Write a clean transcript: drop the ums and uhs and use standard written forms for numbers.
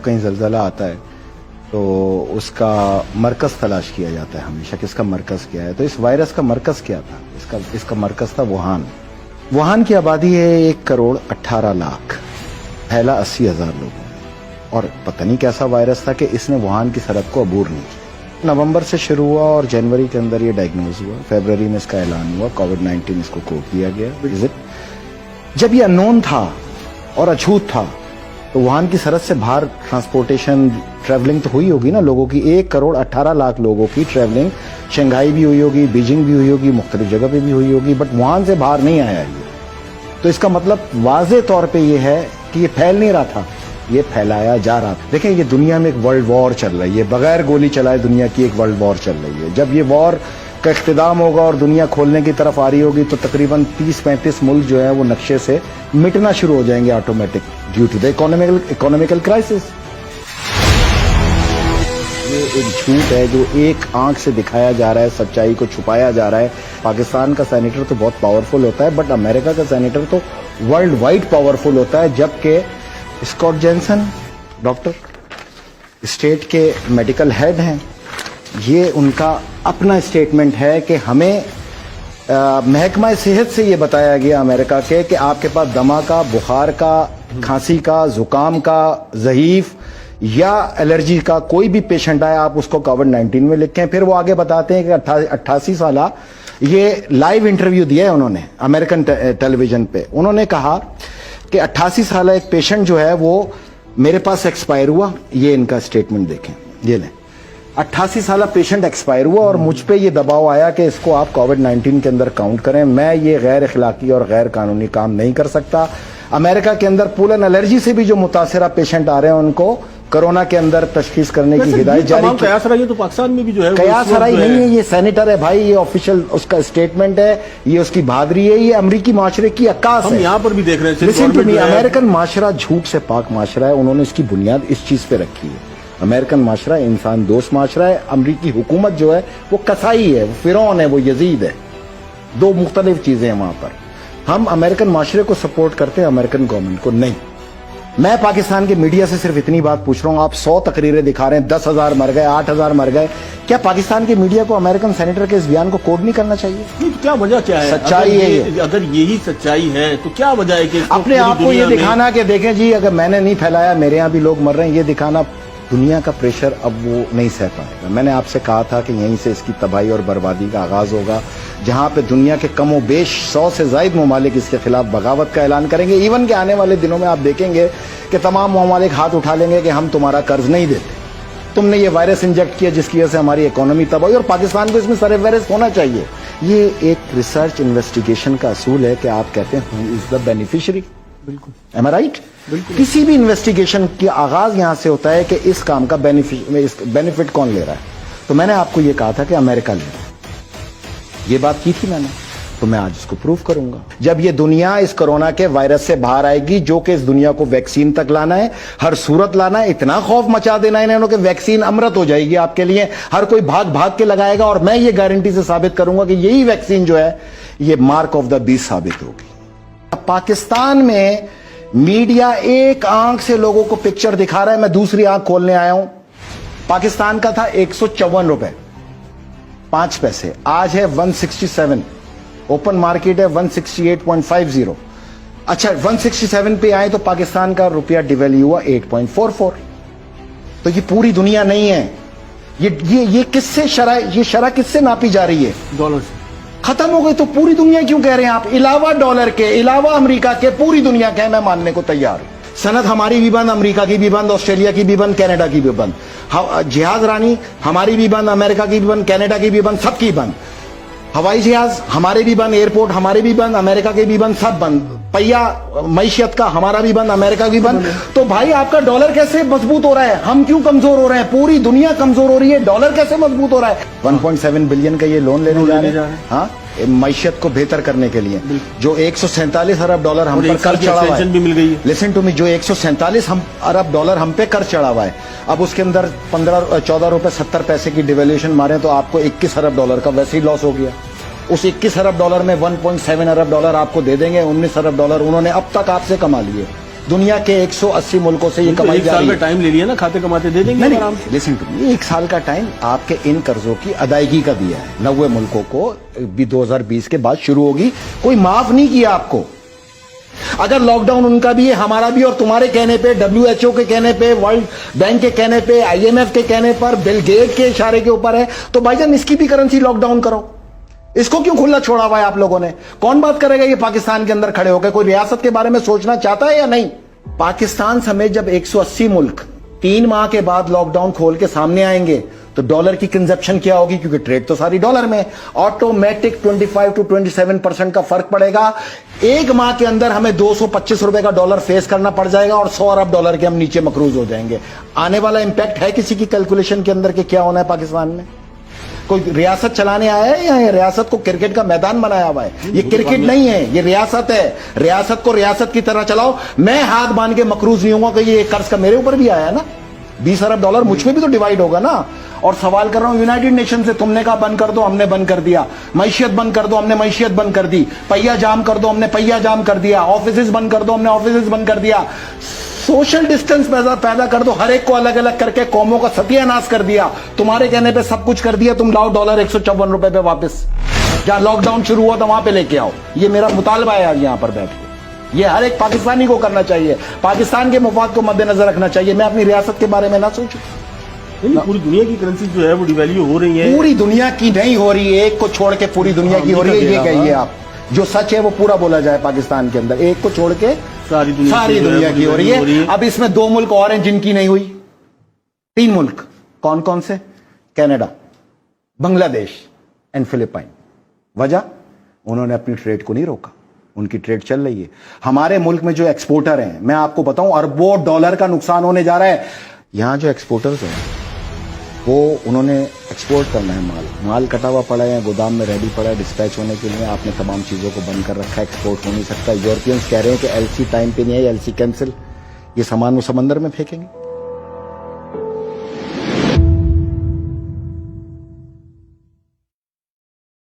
کہیں زلزلہ آتا ہے تو اس کا مرکز تلاش کیا جاتا ہے ہمیشہ کہ اس کا مرکز کیا ہے. تو اس وائرس کا مرکز کیا تھا؟ اس کا مرکز تھا ووہان کی آبادی ہے 1,18,00,000، پھیلا 80,000 لوگوں میں، اور پتہ نہیں کیسا وائرس تھا کہ اس نے ووہان کی سرحد کو عبور نہیں کیا. نومبر سے شروع ہوا اور جنوری کے اندر یہ ڈائگنوز ہوا، فیبروری میں اس کا اعلان ہوا، کووڈ-19 اس کو کوڈ دیا گیا. جب یہ انون تھا اور اچھوت تھا تو ووہان کی سرحد سے باہر ٹرانسپورٹیشن ٹریولنگ تو ہوئی ہوگی نا لوگوں کی، 1,18,00,000 لوگوں کی ٹریولنگ شنگھائی بھی ہوئی ہوگی، بیجنگ بھی ہوئی ہوگی، مختلف جگہ پہ بھی ہوئی ہوگی، بٹ ووہان سے باہر نہیں آیا یہ. تو اس کا مطلب واضح طور پہ یہ ہے کہ یہ پھیل نہیں رہا تھا، یہ پھیلایا جا رہا تھا. دیکھیں یہ دنیا میں ایک ورلڈ وار چل رہی ہے، بغیر گولی چلائے دنیا کی ایک ورلڈ وار چل رہی ہے. جب یہ وار کا اختتام ہوگا اور دنیا کھولنے کی طرف آ رہی ہوگی تو تقریباً 30-35 ملک جو ہیں وہ نقشے سے مٹنا شروع ہو جائیں گے automatic due to the economical crisis. یہ ایک جھوٹ ہے جو ایک آنکھ سے دکھایا جا رہا ہے، سچائی کو چھپایا جا رہا ہے. پاکستان کا سینیٹر تو بہت پاورفل ہوتا ہے، بٹ امریکہ کا سینیٹر تو ورلڈ وائڈ پاورفل ہوتا ہے. جبکہ اسکاٹ جینسن ڈاکٹر اسٹیٹ کے میڈیکل ہیڈ ہیں، یہ ان کا اپنا اسٹیٹمنٹ ہے کہ ہمیں محکمہ صحت سے یہ بتایا گیا امریکہ کے کہ آپ کے پاس دمہ کا، بخار کا، کھانسی کا، زکام کا، زحیف یا الرجی کا کوئی بھی پیشنٹ آئے آپ اس کو کووڈ-19 میں لکھیں. پھر وہ آگے بتاتے ہیں کہ 88 سالہ یہ لائیو انٹرویو دیا ہے انہوں نے امریکن ٹیلی ویژن پہ. انہوں نے کہا کہ 88 سالہ ایک پیشنٹ جو ہے وہ میرے پاس ایکسپائر ہوا. یہ ان کا اسٹیٹمنٹ دیکھیں، یہ لیں، 88 سالہ پیشنٹ ایکسپائر ہوا اور مجھ پہ یہ دباؤ آیا کہ اس کو آپ کووڈ-19 کے اندر کاؤنٹ کریں. میں یہ غیر اخلاقی اور غیر قانونی کام نہیں کر سکتا. امریکہ کے اندر پولن الرجی سے بھی جو متاثرہ پیشنٹ آ رہے ہیں ان کو کرونا کے اندر تشخیص کرنے کی ہدایت جاری کی. قیاس آرائی تو پاکستان میں بھی جو ہے قیاس آرائی نہیں ہے، یہ سینیٹر ہے بھائی، یہ آفیشیل اس کا اسٹیٹمنٹ ہے، یہ اس کی بہادری ہے، یہ امریکی معاشرے کی عکاس ہے. ہم یہاں پر بھی دیکھ رہے ہیں لیکن تمہیں امریکن معاشرہ جھوٹ سے پاک معاشرہ ہے. انہوں نے اس کی بنیاد اس چیز پہ رکھی ہے. امریکن معاشرہ انسان دوست معاشرہ ہے. امریکی حکومت جو ہے وہ کسائی ہے، وہ فرعون ہے، وہ یزید ہے. دو مختلف چیزیں ہیں وہاں پر. ہم امریکن معاشرے کو سپورٹ کرتے ہیں، امریکن گورنمنٹ کو نہیں. میں پاکستان کے میڈیا سے صرف اتنی بات پوچھ رہا ہوں، آپ 100 تقریریں دکھا رہے ہیں، 10,000 مر گئے، 8,000 مر گئے، کیا پاکستان کے میڈیا کو امریکن سینیٹر کے اس بیان کو کوڈ نہیں کرنا چاہیے؟ کیا وجہ کیا ہے؟ سچائی ہے. اگر یہی سچائی ہے تو کیا وجہ ہے کہ اپنے آپ کو یہ دکھانا کہ دیکھیں جی اگر میں نے نہیں پھیلایا، میرے یہاں بھی لوگ مر رہے ہیں، یہ دکھانا دنیا کا پریشر اب وہ نہیں سہ پائے گا. میں نے آپ سے کہا تھا کہ یہیں سے اس کی تباہی اور بربادی کا آغاز ہوگا، جہاں پہ دنیا کے کم و بیش 100 سے زائد ممالک اس کے خلاف بغاوت کا اعلان کریں گے. ایون کہ آنے والے دنوں میں آپ دیکھیں گے کہ تمام ممالک ہاتھ اٹھا لیں گے کہ ہم تمہارا قرض نہیں دیتے. تم نے یہ وائرس انجیکٹ کیا جس کی وجہ سے ہماری اکانومی تباہی، اور پاکستان کو اس میں سر وائرس ہونا چاہیے. یہ ایک ریسرچ انویسٹیگیشن کا اصول ہے کہ آپ کہتے ہیں ہو از دا بینیفیشری. بالکل ایم آئی رائٹ. کسی بھی انویسٹیگیشن کی آغاز یہاں سے ہوتا ہے کہ اس کام کا بینیفٹ کون لے رہا ہے. تو میں نے آپ کو یہ کہا تھا کہ امریکہ لے رہا ہے، یہ بات کی تھی میں نے، تو میں آج اس کو پروف کروں گا. جب یہ دنیا اس کرونا کے وائرس سے باہر آئے گی، جو کہ اس دنیا کو ویکسین تک لانا ہے، ہر صورت لانا ہے، اتنا خوف مچا دینا ہے انہوں کہ ویکسین امرت ہو جائے گی آپ کے لیے، ہر کوئی بھاگ بھاگ کے لگائے گا. اور میں یہ گارنٹی سے ثابت کروں گا کہ یہی ویکسین جو ہے یہ مارک آف دا بیسٹ ثابت ہوگی. پاکستان میں میڈیا ایک آنکھ سے لوگوں کو پکچر دکھا رہا ہے، میں دوسری آنکھ کھولنے آیا ہوں. پاکستان کا تھا 154 روپے 5 پیسے، آج ہے 167. اوپن مارکیٹ ہے 168.50. اچھا 167 پہ آئے تو پاکستان کا روپیہ ڈیویلیو ہوا 8.44. تو یہ پوری دنیا نہیں ہے. یہ کس سے یہ شرح کس سے ناپی جا رہی ہے؟ ڈالر سے. ختم ہو گئی تو پوری دنیا کیوں کہہ رہے ہیں آپ؟ علاوہ ڈالر کے، علاوہ امریکہ کے، پوری دنیا کے، میں ماننے کو تیار ہوں. صنعت ہماری بھی بند، امریکہ کی بھی بند، آسٹریلیا کی بھی بند، کینیڈا کی بھی بند. جہاز رانی ہماری بھی بند، امریکہ کی بھی بند، کینیڈا کی بھی بند، سب کی بند. ہوائی جہاز ہمارے بھی بند، ایئرپورٹ ہمارے بھی بند، امریکہ کے بھی بند، سب بند. پہیا معیشت کا ہمارا بھی بند، امریکہ بھی بند. تو بھائی آپ کا ڈالر کیسے مضبوط ہو رہا ہے؟ ہم کیوں کمزور ہو رہے ہیں؟ پوری دنیا کمزور ہو رہی ہے، ڈالر کیسے مضبوط ہو رہا ہے؟ 1.7 بلین کا یہ لون لینے جا رہے ہیں، ہاں، معیشت کو بہتر کرنے کے لیے. جو 147 ارب ڈالر ہم پر قرض چڑھا ہوا ہے، لسن ٹو می، جو 147 ارب ڈالر ہم پہ قرض چڑھا ہوا ہے، اب اس کے اندر 14 روپے 70 پیسے کی ڈیویلیوشن مارے تو آپ کو 21 ارب ڈالر کا ویسے ہی لاس ہو گیا. اس 21 ارب ڈالر میں 1.7 ارب ڈالر آپ کو دے دیں گے. 19 ارب ڈالر انہوں نے اب تک آپ سے کما لیے. دنیا کے 180 ملکوں سے یہ کمائی ایک جا سال رہی کا ہے. ٹائم لے لیا نا, کھاتے کماتے دے دیں گے آرام سے. لسن ٹو می, 1 سال کا ٹائم آپ کے ان قرضوں کی ادائیگی کا دیا ہے. 90 ملکوں کو بھی 2020 کے بعد شروع ہوگی, کوئی معاف نہیں کیا آپ کو. اگر لاک ڈاؤن ان کا بھی ہے, ہمارا بھی, اور تمہارے کہنے پہ, WHO کے کہنے پہ, ورلڈ بینک کے کہنے پہ, IMF کے کہنے پر, بل گیٹ کے اشارے کے اوپر ہے, تو بھائی جان اس کی بھی کرنسی لاک ڈاؤن کرو. اس کو کیوں کھلا چھوڑا ہوا ہے آپ لوگوں نے؟ کون بات کرے گا یہ پاکستان کے اندر کھڑے ہو کے؟ کوئی ریاست کے بارے میں سوچنا چاہتا ہے یا نہیں؟ پاکستان سمیت جب 180 ملک 3 ماہ کے بعد لاک ڈاؤن کھول کے سامنے آئیں گے تو ڈالر کی کنزپشن کیا ہوگی؟ کیونکہ ٹریڈ تو ساری ڈالر میں, آٹومیٹک 25 to 27% کا فرق پڑے گا. 1 ماہ کے اندر ہمیں 225 روپے کا ڈالر فیس کرنا پڑ جائے گا اور 100 ارب ڈالر کے ہم نیچے مقروض ہو جائیں گے. آنے والا امپیکٹ ہے کسی کی کیلکولیشن کے اندر کہ کیا ہونا ہے پاکستان میں؟ کوئی ریاست چلانے آیا ہے یا یہ ریاست کو کرکٹ کا میدان بنایا ہوا ہے؟ یہ کرکٹ نہیں ہے, یہ ریاست ہے. ریاست کو ریاست کی طرح چلاؤ. میں ہاتھ باندھ کے مقروض نہیں ہوں گا کہ یہ قرض کا میرے اوپر بھی آیا نا, 20 ارب ڈالر مجھ میں بھی تو ڈیوائیڈ ہوگا نا. اور سوال کر رہا ہوں یونائٹڈ نیشن سے, تم نے کہا بند کر دو, ہم نے بند کر دیا. معیشت بند کر دو, ہم نے معیشت بند کر دی. پہیا جام کر دو, ہم نے پہیا جام کر دیا. آفیسز بند کر دو, ہم نے آفیسز بند کر دیا. سوشل ڈسٹنس پیدا کر دو, ہر ایک کو الگ الگ کر کے قوموں کا ستیہ ناش کر دیا. تمہارے کہنے پہ سب کچھ کر دیا, تم لاؤ ڈالر 154 روپے پہ واپس. جہاں لاک ڈاؤن شروع ہوا تھا وہاں پہ لے کے آؤ. یہ میرا مطالبہ ہے آج یہاں پر بیٹھ کے. یہ ہر ایک پاکستانی کو کرنا چاہیے, پاکستان کے مفاد کو مد نظر رکھنا چاہیے. میں اپنی ریاست کے بارے میں نہ سوچوں. پوری دنیا کی کرنسی جو ہے وہ ڈیویلیو ہو رہی ہے. پوری دنیا کی نہیں ہو رہی ہے, ایک کو چھوڑ کے پوری دنیا کی ہو رہی ہے. یہ کہیے آپ, جو سچ ہے وہ پورا بولا جائے. پاکستان کے اندر ایک کو چھوڑ کے ساری دنیا کی ہو رہی ہے. اب اس میں 2 ملک اور ہیں جن کی نہیں ہوئی. 3 ملک کون کون سے؟ کینیڈا, بنگلہ دیش اینڈ فلپائن. وجہ انہوں نے اپنی ٹریڈ کو نہیں روکا, ان کی ٹریڈ چل رہی ہے. ہمارے ملک میں جو ایکسپورٹر ہیں, میں آپ کو بتاؤں اربوں ڈالر کا نقصان ہونے جا رہا ہے. یہاں جو ایکسپورٹرز ہیں وہ انہوں نے ایکسپورٹ کرنا ہے, مال کٹا ہوا پڑا ہے, گودام میں ریڈی پڑا ہے ڈسپیچ ہونے کے لیے. آپ نے تمام چیزوں کو بند کر رکھا ہے, ایکسپورٹ ہو نہیں سکتا. یورپینز کہہ رہے ہیں کہ LC ٹائم پہ نہیں ہے, LC کینسل. یہ سامان وہ سمندر میں پھینکیں گے.